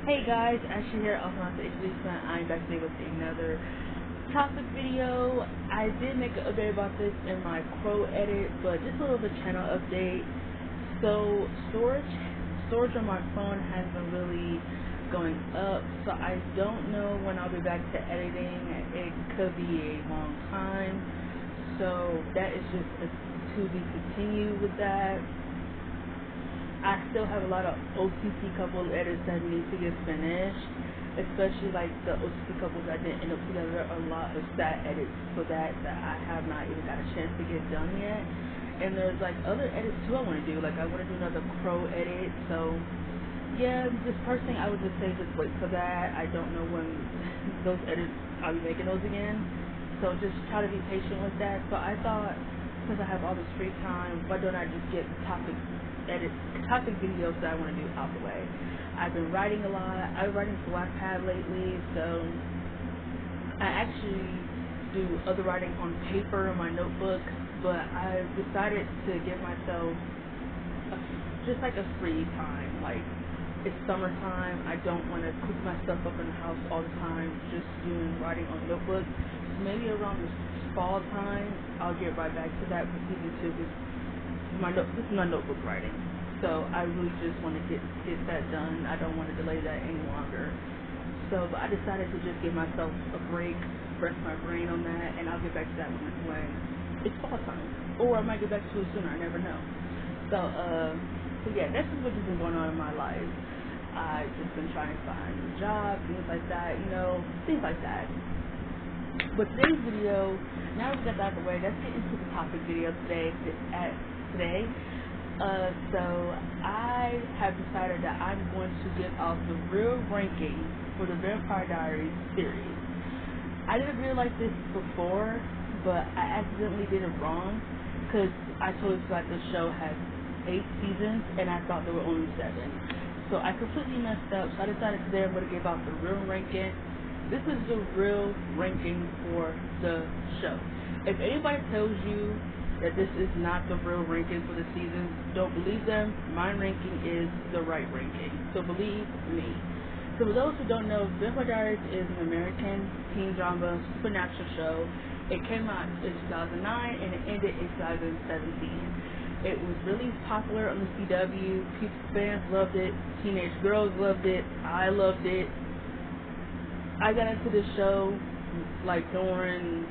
Hey guys, Ashley here, also known as Lisa. I'm back today with another topic video. I did make an update about this in my Crow edit, but just a little bit of a channel update. So storage on my phone has been really going up, so I don't know when I'll be back to editing. It could be a long time, so that is just to be continued with that. I still have a lot of OTT couple edits that need to get finished, especially like the OTT couples that didn't end up together. A lot of stat edits for that I have not even got a chance to get done yet. And there's like other edits too I want to do. Like I want to do another Crow edit. So yeah, this first thing I would just say just wait for that. I don't know when those edits I'll be making those again. So just try to be patient with that. So I thought since I have all this free time, why don't I just get topic videos that I want to do out the way. I've been writing a lot. I've been writing for Wattpad lately, so I actually do other writing on paper in my notebook, but I decided to give myself just like a free time. Like it's summertime. I don't want to coop myself up in the house all the time just doing writing on notebooks. Maybe around this fall time, I'll get right back to that for season 2. This is my notebook writing. So I really just want to get that done. I don't want to delay that any longer. So but I decided to just give myself a break, rest my brain on that, and I'll get back to that when it's fall time. Or I might get back to it sooner, I never know. So yeah, this is what has been going on in my life. I've just been trying to find a job, things like that, things like that. But today's video, now we got that out of the way, let's get into the topic video today. So I have decided that I'm going to give out the real ranking for the Vampire Diaries series. I didn't realize this before, but I accidentally did it wrong because I totally forgot this show has 8 seasons and I thought there were only 7. So I completely messed up. So I decided today I'm going to give out the real ranking. This is the real ranking for the show. If anybody tells you that this is not the real ranking for the season, don't believe them. My ranking is the right ranking. So believe me. So for those who don't know, Vampire Diaries is an American teen drama supernatural show. It came out in 2009 and it ended in 2017. It was really popular on the CW. Fans loved it. Teenage girls loved it. I loved it. I got into this show like during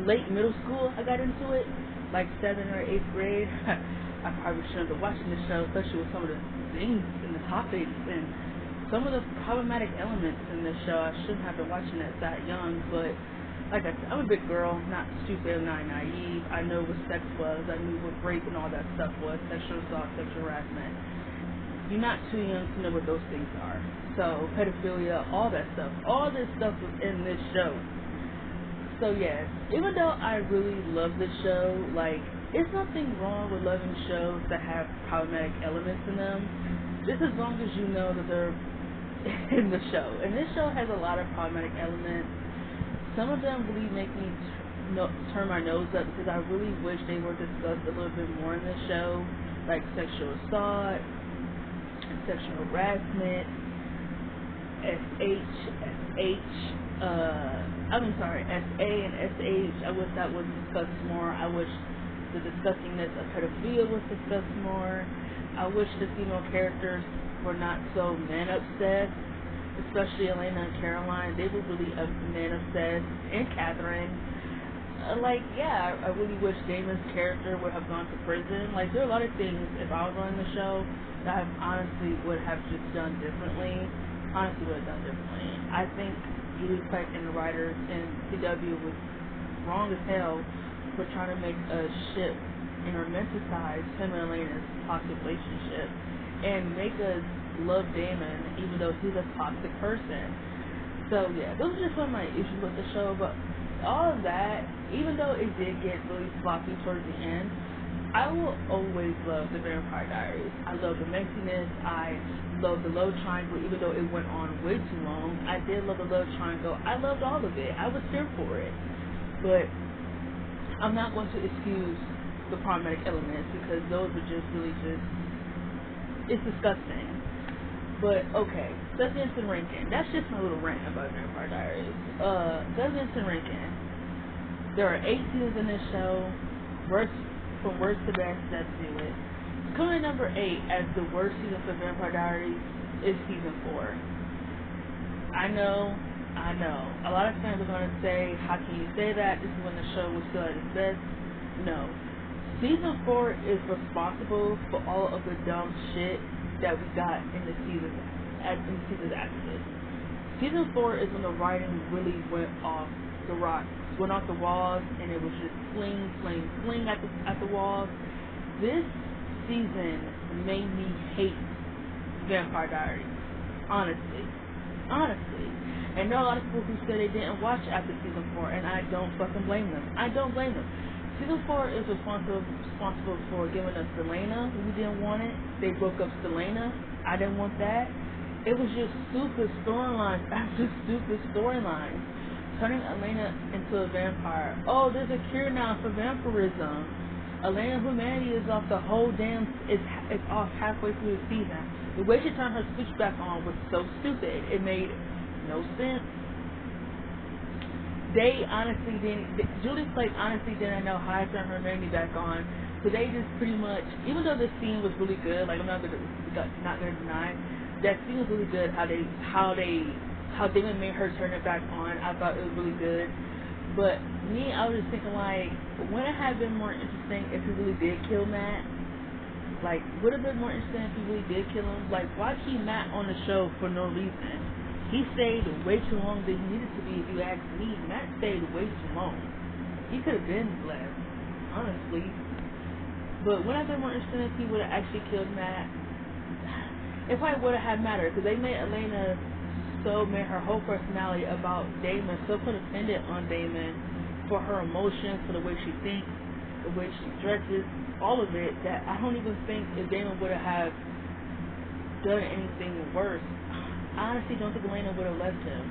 late middle school. I got into it like 7th or 8th grade. I probably shouldn't have been watching this show, especially with some of the things and the topics and some of the problematic elements in this show. I shouldn't have been watching it that young, but like I said, I'm a big girl, not stupid, not naive. I know what sex was. I knew what rape and all that stuff was, sexual assault, sexual harassment. You're not too young to know what those things are. So pedophilia, all that stuff. All this stuff was in this show. So yeah, even though I really love this show, like, there's nothing wrong with loving shows that have problematic elements in them, just as long as you know that they're in the show. And this show has a lot of problematic elements. Some of them really make me turn my nose up because I really wish they were discussed a little bit more in the show, like sexual assault, sexual harassment, SA and SH. I wish that was discussed more. I wish the disgustingness of pedophilia was discussed more. I wish the female characters were not so man obsessed, especially Elena and Caroline. They were really man obsessed, and Catherine. I really wish Damon's character would have gone to prison. Like, there are a lot of things, if I was running the show, that I honestly would have just done differently. I think Julie Plec and the writers in CW was wrong as hell for trying to make a shift and romanticize him and Elena's toxic relationship and make us love Damon even though he's a toxic person. So yeah, those are just some of my issues with the show, but all of that, even though it did get really sloppy towards the end, I will always love the Vampire Diaries. I love the messiness. I love the love triangle, even though it went on way too long. I did love the love triangle. I loved all of it. I was here for it. But I'm not going to excuse the problematic elements because those are just really just It's disgusting. But okay, Desmond and Rankin. That's just my little rant about Vampire Diaries. Desmond and Rankin. There are 8 seasons in this show. From worst to best, that's do it. Coming at number 8 as the worst season for Vampire Diaries is season 4. I know. A lot of fans are going to say, how can you say that? This is when the show was still at its best. No. Season 4 is responsible for all of the dumb shit that we got in the seasons after this. Season 4 is when the writing really went off the walls, and it was just fling at the walls. This season made me hate Vampire Diaries, honestly. And there are a lot of people who said they didn't watch after season 4, and I don't fucking blame them. Season 4 is responsible for giving us Selena when we didn't want it. They broke up Selena. I didn't want that. It was just stupid storylines after stupid storylines. Turning Elena into a vampire. Oh, there's a cure now for vampirism. Elena's humanity is off the whole damn. It's off halfway through the season. The way she turned her switch back on was so stupid. It made no sense. They honestly didn't. Julie Plate honestly didn't know how to turn her humanity back on. So they just pretty much, even though the scene was really good, like I'm not gonna deny, that scene was really good. How Damon made her turn it back on. I thought it was really good. But me, I was just thinking like, wouldn't it have been more interesting if he really did kill Matt? Like, would it have been more interesting if he really did kill him? Like, why keep Matt on the show for no reason? He stayed way too long than he needed to be, if you ask me. Matt stayed way too long. He could have been left, honestly. But wouldn't it have been more interesting if he would have actually killed Matt? It probably would have mattered, because they made Elena made her whole personality about Damon, so codependent on Damon for her emotions, for the way she thinks, the way she dresses, all of it, that I don't even think if Damon would have done anything worse, I honestly don't think Elena would have left him.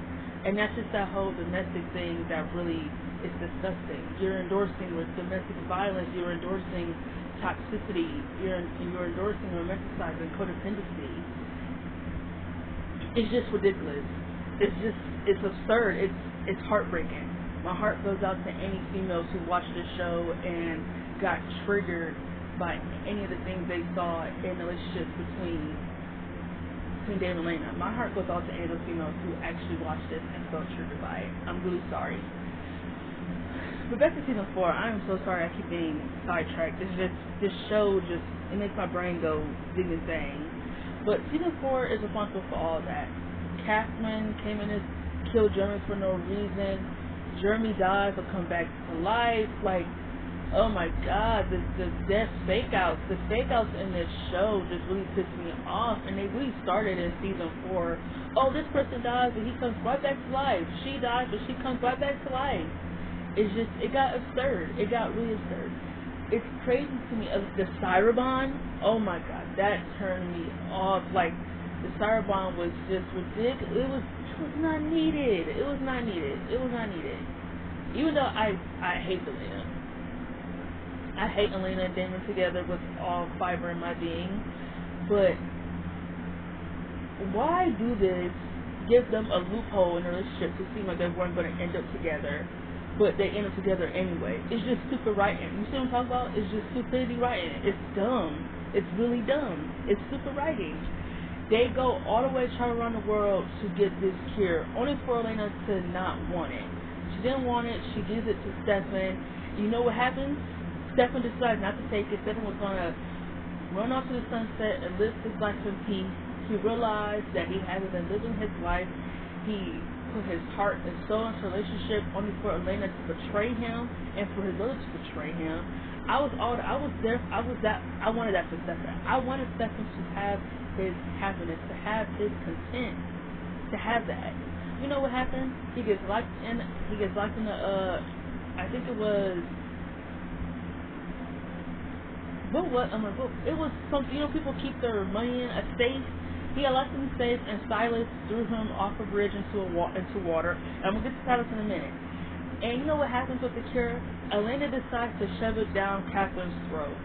And that's just that whole domestic thing that really is disgusting. You're endorsing with domestic violence, you're endorsing toxicity, you're endorsing romanticizing codependency. It's just ridiculous. It's absurd. It's heartbreaking. My heart goes out to any females who watched this show and got triggered by any of the things they saw in the relationship between Dave and Elena. My heart goes out to any of the females who actually watched this and felt triggered by it. I'm really sorry. But back to season 4, I am so sorry I keep getting sidetracked. This show it makes my brain go dig insane. But season 4 is responsible for all that. Catherine came in and killed Jeremy for no reason. Jeremy dies but come back to life. Like, oh my god, the death fake-outs. The fake-outs in this show just really pissed me off. And they really started in season 4. Oh, this person dies but he comes right back to life. She dies but she comes right back to life. It got absurd. It got really absurd. It's crazy to me. The Cyrabon, oh my god, that turned me off. Like, the Cyrabon was just ridiculous. It was not needed. Even though I hate Elena. I hate Elena and Damon together with all fiber in my being. But why do this? Give them a loophole in a relationship to seem like they weren't going to end up together. But they end up together anyway. It's just stupid writing. You see what I'm talking about? It's just stupidity writing. It's dumb. It's really dumb. It's stupid writing. They go all the way try around the world to get this cure, only for Elena to not want it. She didn't want it. She gives it to Stefan. You know what happens? Stefan decides not to take it. Stefan was going to run off to the sunset and live his life in peace. He realized that he hasn't been living his life. He put his heart and soul into a relationship only for Elena to betray him and for his brother to betray him. I wanted that for Stefan. I wanted Stefan to have his happiness, to have his content, to have that. You know what happened? He gets locked in the I think it was it was something, people keep their money in a safe. He got locked in the safe, and Silas threw him off a bridge into water. And I'm going to get to Silas in a minute. And you know what happens with the cure? Elena decides to shove it down Catherine's throat.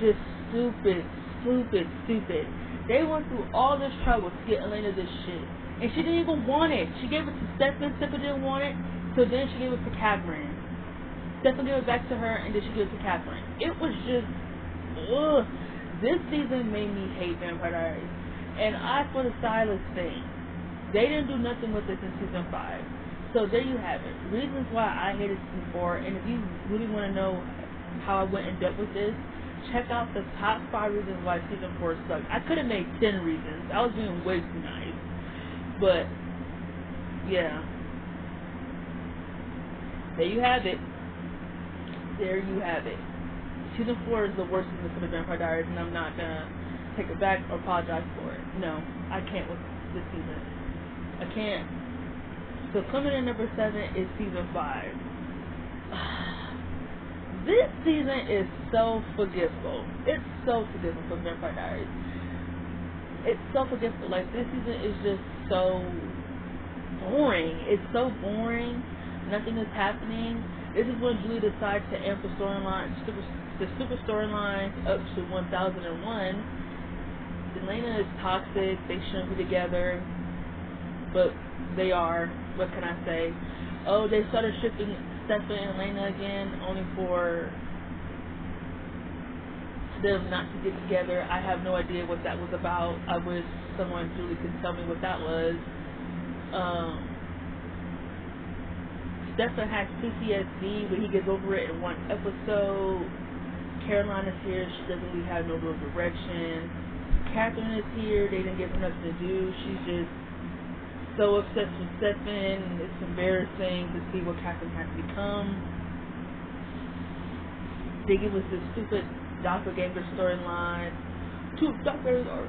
Just stupid stupid. They went through all this trouble to get Elena this shit. And she didn't even want it. She gave it to Stefan. Stefan didn't want it. So then she gave it to Catherine. Stefan gave it back to her, and then she gave it to Catherine. It was just, ugh. This season made me hate Vampire Diaries. And I for the Silas thing. They didn't do nothing with this in season 5. So there you have it. Reasons why I hated season 4. And if you really want to know how I went in depth with this, check out the top 5 reasons why season 4 sucked. I could have made 10 reasons. I was being way too nice. But, yeah. There you have it. There you have it. Season 4 is the worst season for the Vampire Diaries, and I'm not gonna take it back or apologize for it. No, I can't with this season. I can't. So coming in number 7 is season 5. This season is so forgetful. It's so forgetful for Vampire Diaries. It's so forgetful. Like, this season is just so boring. It's so boring. Nothing is happening. This is when Julie decides to amp the storyline, the super storylines up to 1001. Elena is toxic. They shouldn't be together, but they are. What can I say? Oh, they started shipping Stefan and Elena again, only for them not to get together. I have no idea what that was about. I wish someone, Julie, could tell me what that was. Stefan has PTSD, but he gets over it in one episode. Caroline is here. She doesn't really have no real direction. Catherine is here. They didn't give her nothing to do. She's just so obsessed with Stefan. It's embarrassing to see what Catherine has become. They give us this stupid doppelganger storyline. Two doppelgangers are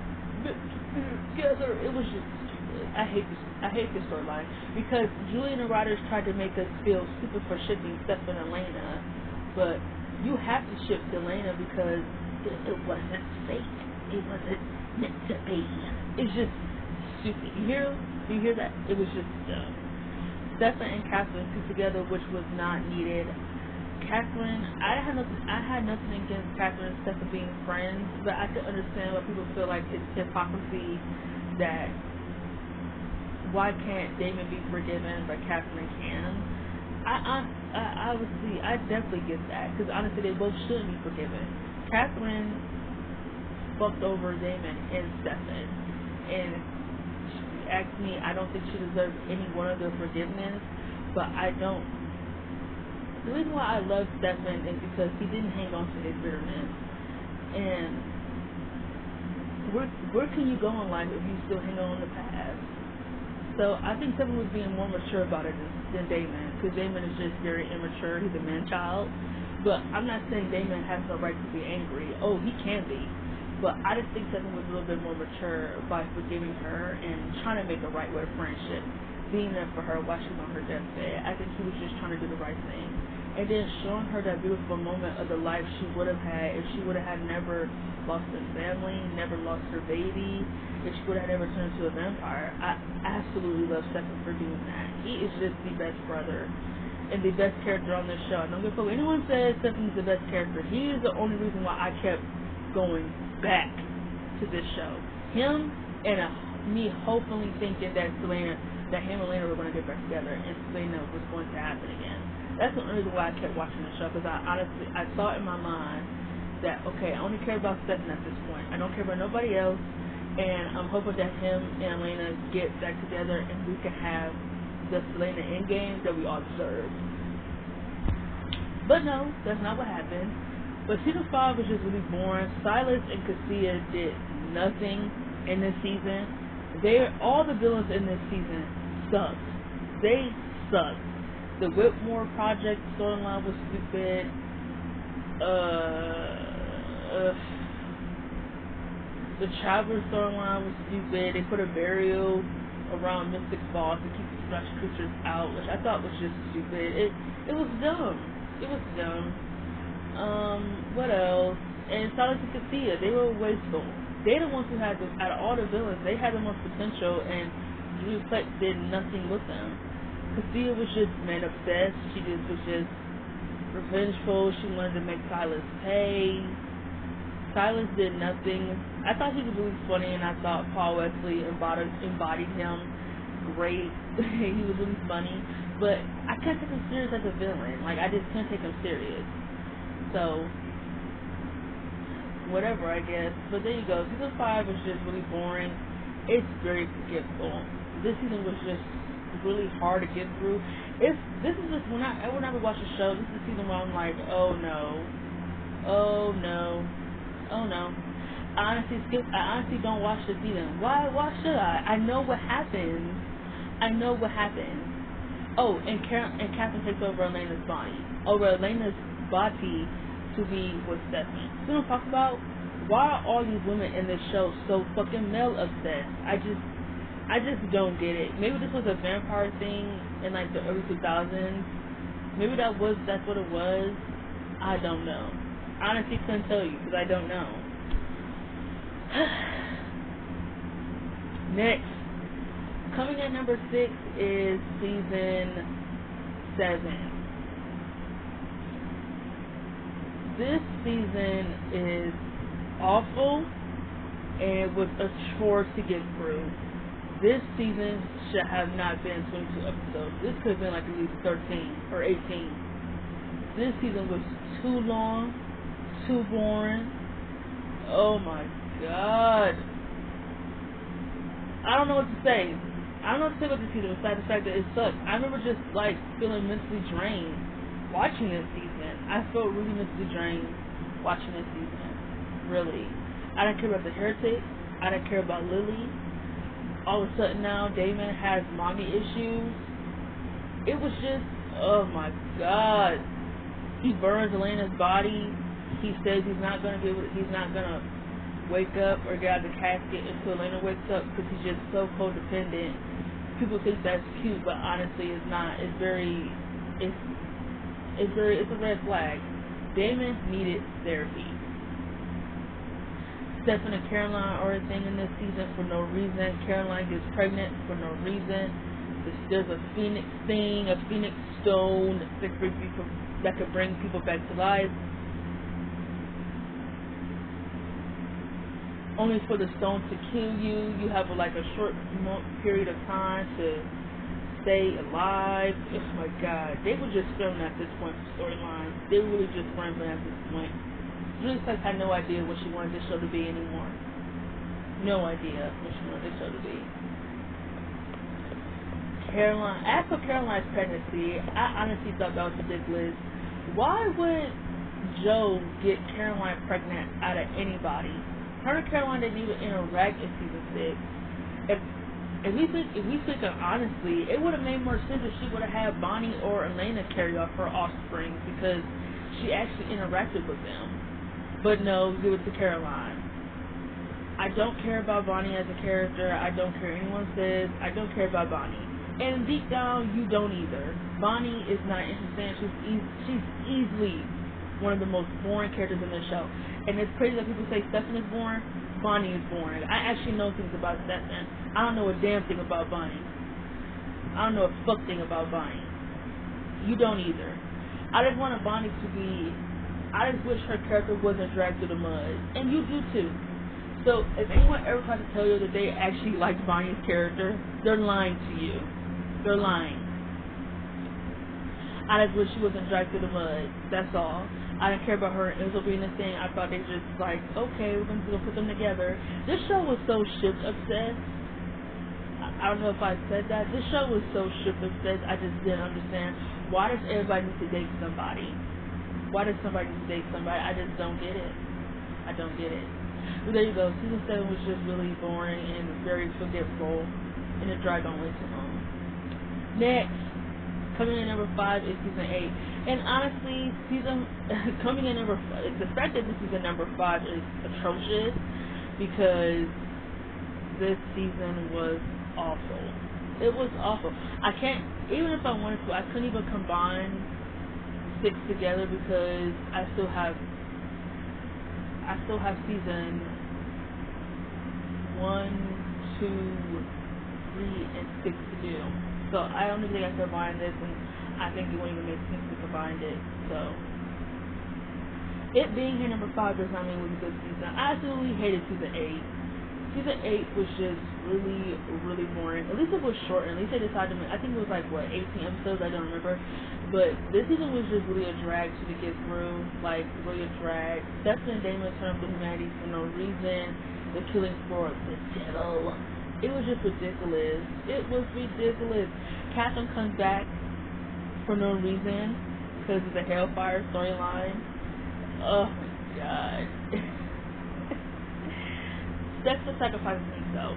together. It was just stupid. I hate this storyline because Julie and the writers tried to make us feel stupid for shipping Stefan and Elena, but you have to ship Elena because it wasn't fake. It wasn't meant to be. It's just stupid. You hear that? It was just dumb. Stefan and Catherine put together, which was not needed. Catherine, I had nothing against Catherine and Stefan being friends, but I could understand why people feel like it's hypocrisy that why can't Damon be forgiven but Catherine can. I definitely get that, because honestly they both shouldn't be forgiven. Catherine fucked over Damon and Stefan, and if you ask me, I don't think she deserves any one of their forgiveness, but I don't. The reason why I love Stefan is because he didn't hang on to his bitterness, and where can you go in life if you still hang on to the past? So I think Stefan was being more mature about it than Damon, because Damon is just very immature. He's a man-child. But I'm not saying Damon has no right to be angry. Oh, he can be. But I just think Stefan was a little bit more mature by forgiving her and trying to make a right with a friendship, being there for her while she's on her deathbed. I think he was just trying to do the right thing. And then showing her that beautiful moment of the life she would have had if she would have had never lost her family, never lost her baby, if she would have never turned into a vampire. I absolutely love Stefan for doing that. He is just the best brother and the best character on this show. I don't give a fuck. Anyone says Stefan's the best character. He is the only reason why I kept going back to this show. Him and me hopefully thinking that him and Elena were going to get back together and Selena was going to happen again. That's the only reason why I kept watching the show, because I thought in my mind that, okay, I only care about Stefan at this point. I don't care about nobody else, and I'm hoping that him and Elena get back together and we can have the Selena endgame that we all deserve. But no, that's not what happened. But season 5 was just really boring. Silas and Cassia did nothing in this season. All the villains in this season sucked. They sucked. The Whitmore Project storyline was stupid. The Traveler storyline was stupid. They put a burial around Mystic Falls to keep the fresh creatures out, which I thought was just stupid. It was dumb. It was dumb. What else? And Silas and Cassia, they were wasteful. They're the ones who had out of all the villains, they had the most potential, and Julie Plec did nothing with them. Cassia was just man obsessed. She just was just revengeful. She wanted to make Silas pay. Silas did nothing. I thought he was really funny, and I thought Paul Wesley embodied him great. He was really funny, but I couldn't take him serious as a villain. Like, I just couldn't take him serious. So, whatever, I guess. But there you go. Season 5 was just really boring. It's very forgetful. This season was just really hard to get through. If this is just when I would never watch a show, this is the season where I'm like, oh no, oh no, oh no. I honestly don't watch the season. Why should I? I know what happens. I know what happens. Oh, and Catherine takes over Elena's body. Over Elena's body to be with Stefan. So I'm talking about, why are all these women in this show so fucking male obsessed? I just don't get it. Maybe this was a vampire thing in like the early 2000s. Maybe that's what it was. I don't know. Honestly, couldn't tell you because I don't know. Next, coming at number 6 is season 7. This season is awful and was a chore to get through. This season should have not been 22 episodes. This could have been like at least 13 or 18. This season was too long, too boring. Oh my god. I don't know what to say. I don't know what to say about this season besides the fact that it sucked. I remember just like feeling mentally drained watching this season. I felt really mentally drained watching this season. Really. I didn't care about the Heretic. I didn't care about Lily. All of a sudden now Damon has mommy issues. It was just, oh my god. He burns Elena's body. He says he's not gonna wake up or get out of the casket until Elena wakes up because he's just so codependent. People think that's cute, but honestly it's not. It's a red flag. Damon needed therapy. Stefan and Caroline are a thing in this season for no reason. Caroline gets pregnant for no reason. There's a phoenix thing, a phoenix stone that could bring people back to life. Only for the stone to kill you. You have like a short period of time to stay alive. Oh my god. They were just filming at this point for storylines. They were really just filming at this point. Julie Sykes had no idea what she wanted this show to be anymore. No idea what she wanted this show to be. Caroline, as for Caroline's pregnancy, I honestly thought that was ridiculous. Why would Joe get Caroline pregnant out of anybody? Her and Caroline didn't even interact in season 6. If we think honestly, it would have made more sense if she would have had Bonnie or Elena carry off her offspring because she actually interacted with them. But no, give it to Caroline. I don't care about Bonnie as a character. I don't care what anyone says. I don't care about Bonnie. And deep down, you don't either. Bonnie is not interesting. She's easily one of the most boring characters in the show. And it's crazy that people say Stefan is boring. Bonnie is boring. I actually know things about Stefan. I don't know a damn thing about Bonnie. I don't know a fuck thing about Bonnie. You don't either. I just wanted Bonnie to be... I just wish her character wasn't dragged through the mud. And you do too. So if anyone ever tries to tell you that they actually like Bonnie's character, they're lying to you. They're lying. I just wish she wasn't dragged through the mud. That's all. I didn't care about her and Enzo being a thing. I thought they just like, okay, we're going to put them together. This show was so ship obsessed. I don't know if I said that. This show was so ship obsessed. I just didn't understand. Why does everybody need to date somebody? Why does somebody need to date somebody? I just don't get it. I don't get it. But there you go. Season 7 was just really boring and very forgetful. And it dragged on way too long. Next, coming in number 5 is season 8. And honestly, coming in number 5, the fact that this is in number 5 is atrocious because this season was awful. It was awful. I can't, even if I wanted to, I couldn't even combine 6 together because I still have season 1, 2, 3, and 6 to do. So I don't even think I can combine this, and I think it won't even make sense to combine it. So It being here number 5 does not mean it was a good season. I absolutely hated season 8. Season 8 was just really, really boring. At least it was short. At least they decided to make, I think it was like, what, 18 episodes? I don't remember. But this season was just really a drag to get through. Like, really a drag. Stefan and Damon turned blue humanity for no reason. The killing for the devil. It was just ridiculous. It was ridiculous. Catherine comes back for no reason because of the Hellfire storyline. Oh my god. Stefan sacrificing himself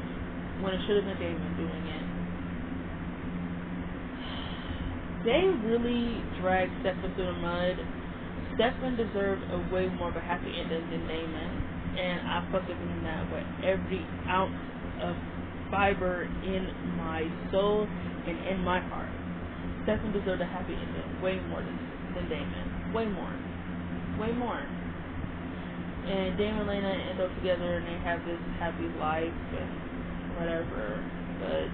when it should have been Damon doing it. They really dragged Stefan through the mud. Stefan deserved a way more of a happy ending than Damon, and I fucking mean that with every ounce of fiber in my soul and in my heart. Stefan deserved a happy ending way more than Damon. Way more. Way more. And Damon and Elena end up together and they have this happy life and whatever. But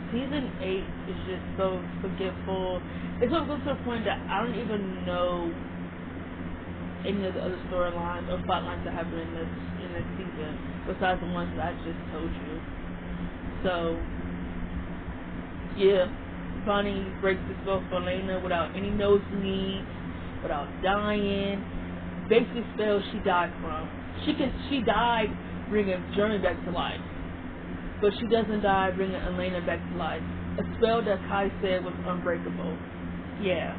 season 8 is just so forgetful. It's so good to the point that I don't even know any of the other storylines or plotlines that happen in this season besides the ones that I just told you. So yeah, Bonnie breaks the spell for Elena without any nosebleeds, without dying. Basically, spell she died from. She died bringing Jeremy back to life, but she doesn't die bringing Elena back to life. A spell that Kai said was unbreakable. Yeah,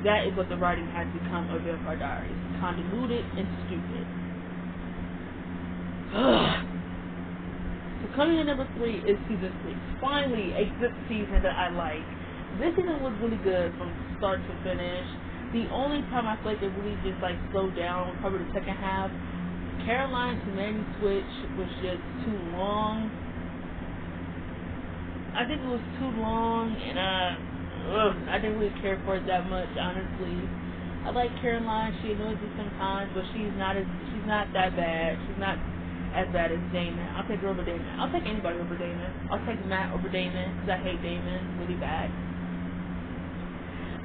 that is what the writing has become of Vampire Diaries: convoluted and stupid. So coming in number 3 is season 6. Finally, a good season that I like. This season was really good from start to finish. The only time I feel like it really just like slowed down was probably the second half. Caroline's humanity switch was just too long. I think it was too long, and I didn't really care for it that much, honestly. I like Caroline. She annoys me sometimes, but she's not that bad. She's not as bad as Damon. I'll take her over Damon. I'll take anybody over Damon. I'll take Matt over Damon because I hate Damon really bad.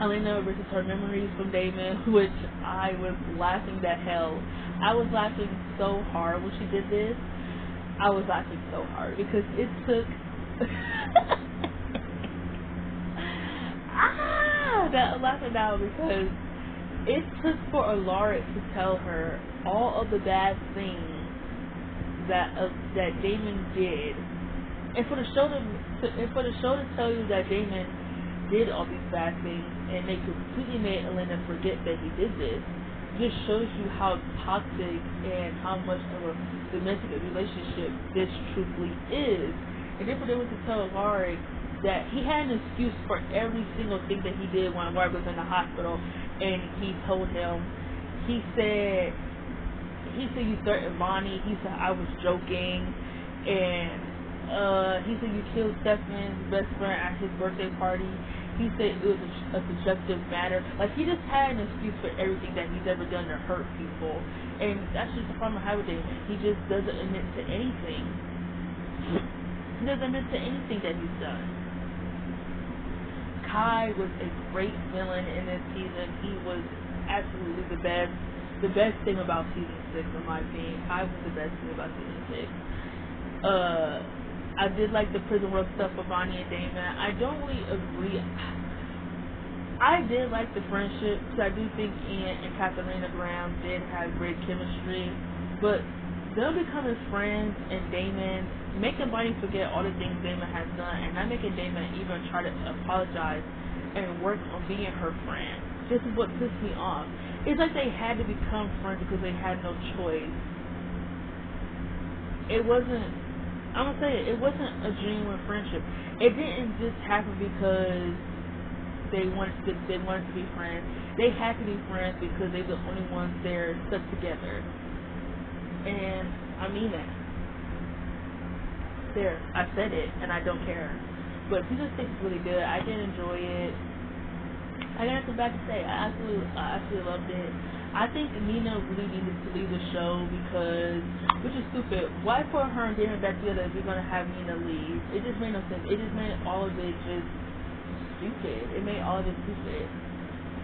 Elena versus her memories from Damon, which I was laughing the hell. I was laughing so hard when she did this. I was laughing so hard because it took I'm laughing now because it took for Alaric to tell her all of the bad things that Damon did, and for the show to tell you that Damon did all these bad things, and they completely made Elena forget that he did this, just shows you how toxic and how much of a domestic relationship this truthfully is. And then for them to tell Alaric that he had an excuse for every single thing that he did when Alaric was in the hospital, and he told him, he said you threatened Bonnie, he said I was joking, and he said you killed Stefan's best friend at his birthday party. He said it was a subjective matter. Like, he just had an excuse for everything that he's ever done to hurt people. And that's just the problem I have with Damon. He just doesn't admit to anything. He doesn't admit to anything that he's done. Kai was a great villain in this season. He was absolutely the best. The best thing about season 6, in my opinion. Kai was the best thing about season 6. I did like the prison work stuff for Bonnie and Damon. I don't really agree. I did like the friendship, because I do think Ian and Katharina Graham did have great chemistry, but them becoming friends and Damon making Bonnie forget all the things Damon has done, and not making Damon even try to apologize and work on being her friend. This is what pissed me off. It's like they had to become friends because they had no choice. It wasn't, I'm gonna say it wasn't a genuine friendship. It didn't just happen because they wanted to be friends. They had to be friends because they were the only ones there stuck together. And I mean that. There, I said it, and I don't care. But season 6 is really good. I did enjoy it. I got nothing bad to say. I absolutely loved it. I think Nina really needed to leave the show because, which is stupid. Why put her and Damon back together if you're gonna have Nina leave? It just made no sense. It just made all of it just stupid. It made all of it stupid.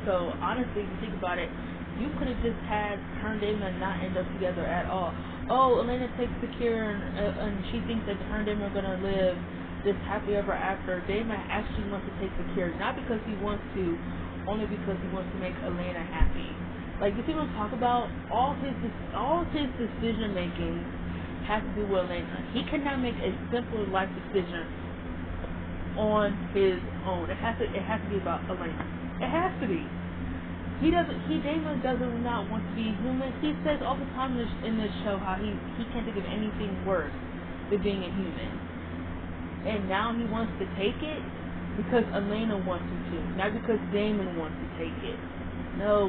So honestly, if you think about it, you could have just had her and Damon not end up together at all. Oh, Elena takes the cure and she thinks that her and Damon are gonna live this happy ever after. Damon actually wants to take the cure, not because he wants to, only because he wants to make Elena happy. Like, you see what I'm talking about? All his decision making has to do with Elena. He cannot make a simple life decision on his own. It has to be about Elena. It has to be. Damon doesn't not want to be human. He says all the time in this show how he can't think of anything worse than being a human. And now he wants to take it because Elena wants him to, not because Damon wants to take it. No.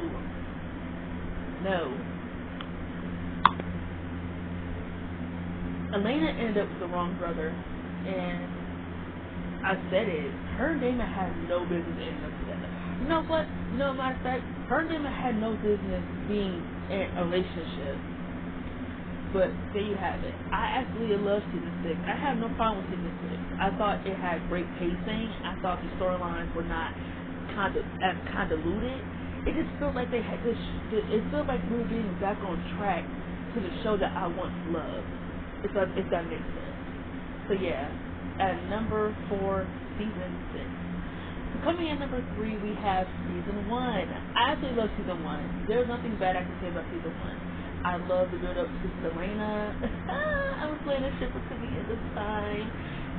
Elena ended up with the wrong brother, and I said it. Her and Damon had no business ending up together. You know what? Matter of fact, her and Damon had no business being in a relationship. But there you have it. I absolutely love season 6. I have no problem with season 6. I thought it had great pacing. I thought the storylines were not as convoluted. It just felt like they had this. It felt like we were getting back on track to the show that I once loved. If that makes sense. So yeah, at number 4, season 6. So coming in number 3, we have season 1. I absolutely love season 1. There's nothing bad I can say about season 1. I love the build up to Selena. I was playing a shipper to the end of time.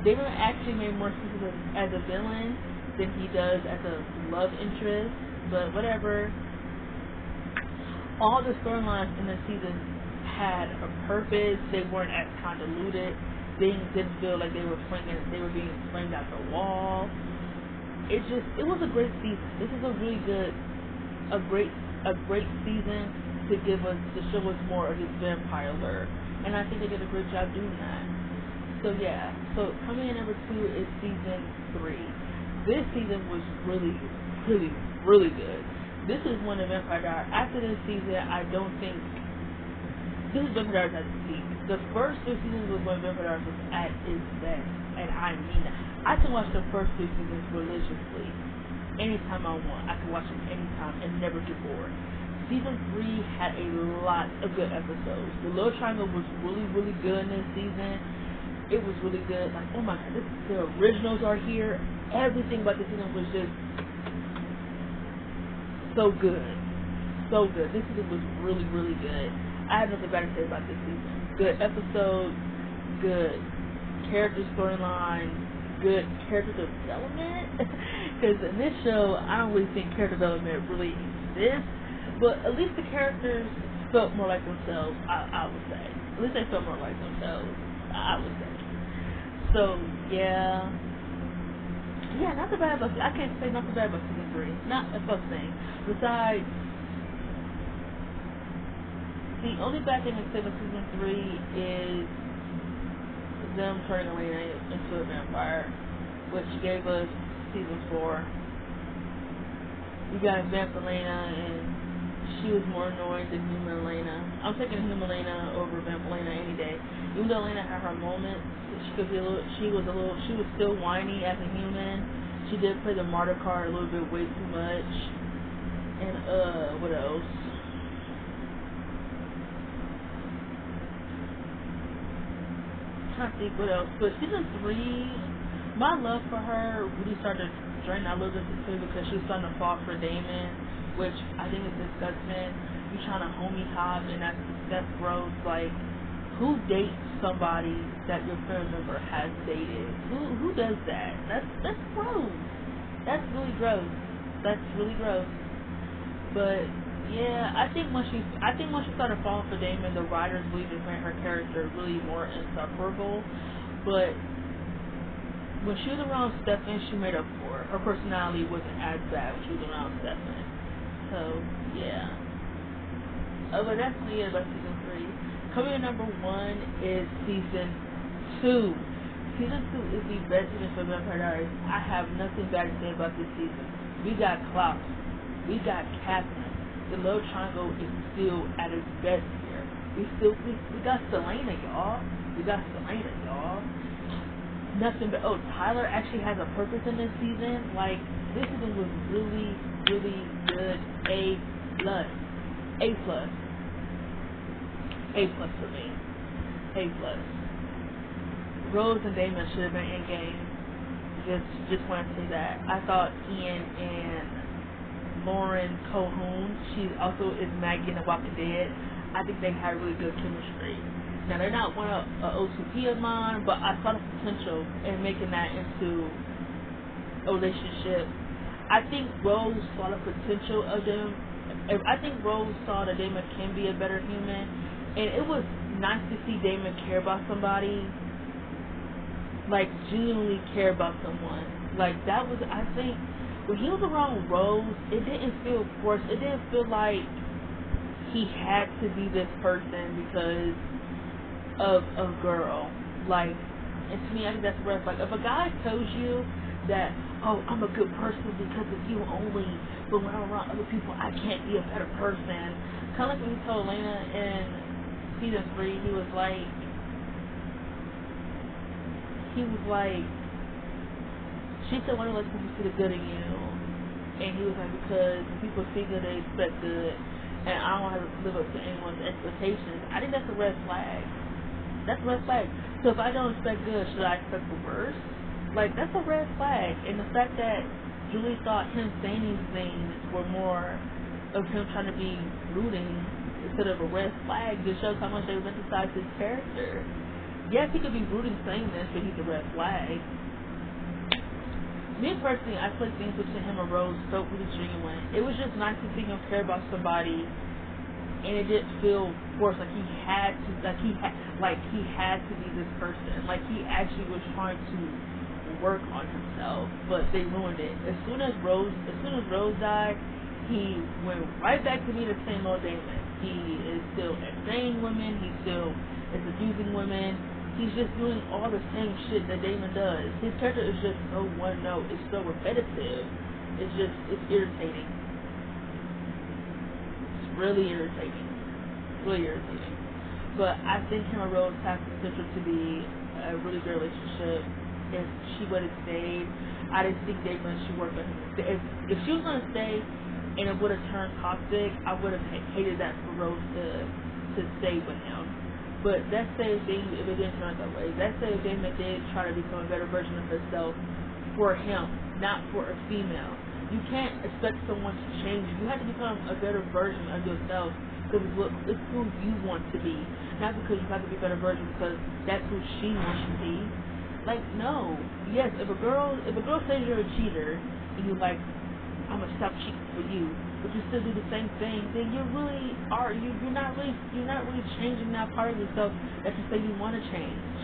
Damon actually made more sense as a villain than he does as a love interest, but whatever. All the storylines in the season had a purpose. They weren't as convoluted. Things didn't feel like they were being flamed out the wall. It was a great season. This is a great season to show us more of his vampire lore, and I think they did a great job doing that. So yeah, so coming in number 2 is season 3. This season was really, really, really good. This is when the Vampire Diaries. After this season, I don't think this is Vampire Diaries at its peak. The first 2 seasons was when Vampire Diaries was at its best, and I mean that. I can watch the first 2 seasons religiously, anytime I want. I can watch them anytime and never get bored. Season 3 had a lot of good episodes. The Love Triangle was really, really good in this season. It was really good. Like, oh my god, the originals are here. Everything about the season was just so good. So good. This season was really, really good. I have nothing bad to say about this season. Good episodes, good character storylines, good character development. Because in this show, I don't really think character development really exists. But at least the characters felt more like themselves, I would say. At least they felt more like themselves, I would say. So, yeah, nothing bad about, I can't say nothing bad about season 3. Not a fuck thing. Besides, the only bad thing I say about season 3 is them turning Elena into a vampire, which gave us season 4. We got Vamp Elena, and she was more annoying than human Elena. I'm taking human Elena over Vamp Elena any day. Even though Elena had her moments, she was still whiny as a human. She did play the martyr card a little bit way too much. And what else? I'm trying to think what else. But season 3, my love for her really started to drain out a little bit too, because she was starting to fall for Damon, which I think is disgusting. You trying to homie hop, and that's gross. Like, who dates somebody that your family member has dated? Who does that? That's gross. That's really gross. That's really gross. But yeah, I think once she started falling for Damon, the writers really just made her character really more insufferable. But when she was around Stefan, she made up for it. Her personality wasn't as bad when she was around Stefan. So yeah. But that's me about season 3. Coming in number 1 is season 2. Season 2 is the best season for Vampire Diaries. I have nothing bad to say about this season. We got Klaus. We got Catherine. The Love Triangle is still at its best here. We got Selena, y'all. Nothing but Tyler actually has a purpose in this season. Like, this season was really, really good. A plus. A plus. A plus for me. A plus. Rose and Damon should have been in game. Just want to say that. I thought Ian and Lauren Cohoon, she also is Maggie in The Walking Dead. I think they had really good chemistry. Now they're not one of OTP of mine, but I saw the potential in making that into a relationship. I think Rose saw the potential of them. I think Rose saw that Damon can be a better human, and it was nice to see Damon care about somebody, like genuinely care about someone. Like that was, I think, when he was around Rose, it didn't feel forced. It didn't feel like he had to be this person because of a girl. Like, and to me, I think that's the rest. Like, if a guy tells you that, oh, I'm a good person because of you only, but when I'm around other people, I can't be a better person. Kind of like when he told Elena in season 3, he was like, she said, why do you let people see the good in you? And he was like, because when people see good, they expect good, and I don't have to live up to anyone's expectations. I think that's a red flag. That's a red flag. So if I don't expect good, should I expect the worst? Like, that's a red flag. And the fact that Julie thought him saying these things were more of him trying to be rooting instead of a red flag just shows how much they romanticize his character. Yes, he could be rooting saying this, but he's a red flag. Me personally, I feel like things between him and Rose felt really genuine. It was just nice to see him care about somebody, and it didn't feel forced. Like he had to, he had to be this person. Like he actually was trying to work on himself, but they ruined it. As soon as Rose died, he went right back to being the same old Damon. He is still entertaining women. He still is abusing women. He's just doing all the same shit that Damon does. His character is just so one note. It's so repetitive. It's irritating. It's really irritating. Really irritating. But I think him and Rose have the potential to be a really good relationship. If she would have stayed, I didn't think Damon should work on him. If she was gonna stay and it would have turned toxic, I would have hated that for Rose to stay with him. But let's say if it didn't turn out that way. Let's say if Damon did try to become a better version of herself for him, not for a female. You can't expect someone to change. You have to become a better version of yourself because it's who you want to be. Not because you have to be a better version because that's who she wants you to be. Like, no. Yes, if a girl says you're a cheater and you're like, I'm gonna stop cheating for you, but you still do the same thing, then you're not really changing that part of yourself that you say you want to change.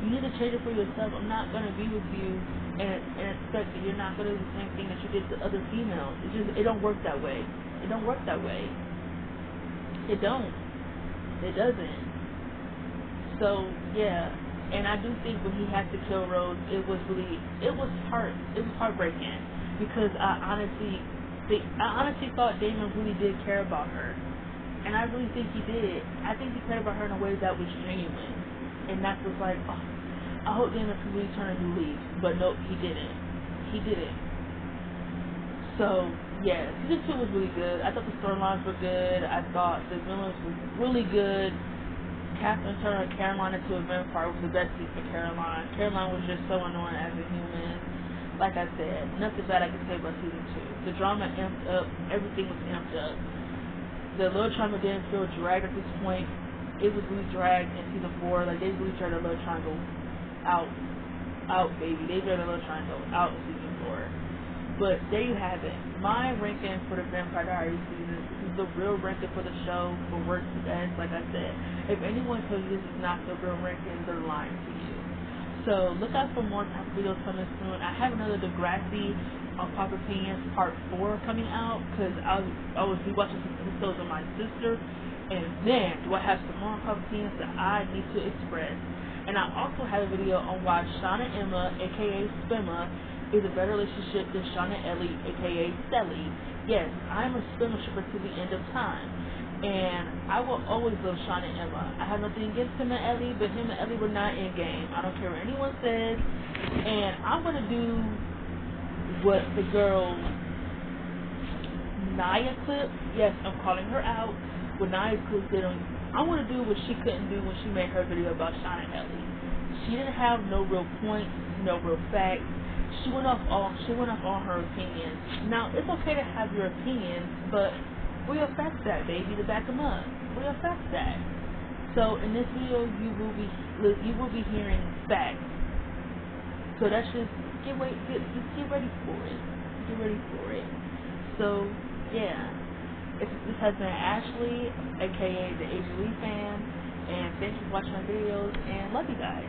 You need to change it for yourself. I'm not gonna be with you and expect that you're not gonna do the same thing that you did to other females. It don't work that way. It don't work that way. It don't. It doesn't. So yeah. And I do think when he had to kill Rose, it was heartbreaking because I honestly thought Damon really did care about her, and I really think he did. I think he cared about her in a way that was genuine, and that was like, oh, I hope Damon can really turn a new leaf, but nope, he didn't. He didn't. So yeah, season 2 was really good. I thought the storylines were good. I thought the villains were really good. Catherine turning Caroline into a vampire was the best thing for Caroline. Caroline was just so annoying as a human. Like I said, nothing bad I can say about season 2. The drama amped up. Everything was amped up. The love triangle didn't feel dragged at this point. It was really dragged in season 4. Like, they really dragged the love triangle out, baby. They dragged the love triangle out in season 4. But there you have it. My ranking for the Vampire Diaries season. This is the real ranking for the show, for worst to best. Like I said, if anyone tells you this is not the real ranking, they're lying to you. So look out for more type of videos coming soon. I have another Degrassi on Pop Opinions Part 4 coming out because I was rewatching some episodes of my sister, and then do I have some more Pop Opinions that I need to express. And I also have a video on why Shauna Emma, aka Spimma, is a better relationship than Shauna Ellie, aka Sally. Yes, I'm a Spimma shipper to the end of time. And I will always love Shauna Emma. I have nothing against him and Ellie, but him and Ellie were not in game. I don't care what anyone says. And I'm going to do what the girls Naya clip, yes, I'm calling her out. What Naya clip did on, I want to do what she couldn't do when she made her video about Shauna and Ellie. She didn't have no real points, no real facts. She went off all her opinions. Now it's okay to have your opinions, but real facts that, baby, to back them up. Real facts that. So in this video, you will be hearing facts. So that's just just get ready for it. Get ready for it. So yeah, this has been Ashley, aka the Lee fan, and thanks for watching my videos, and love you guys.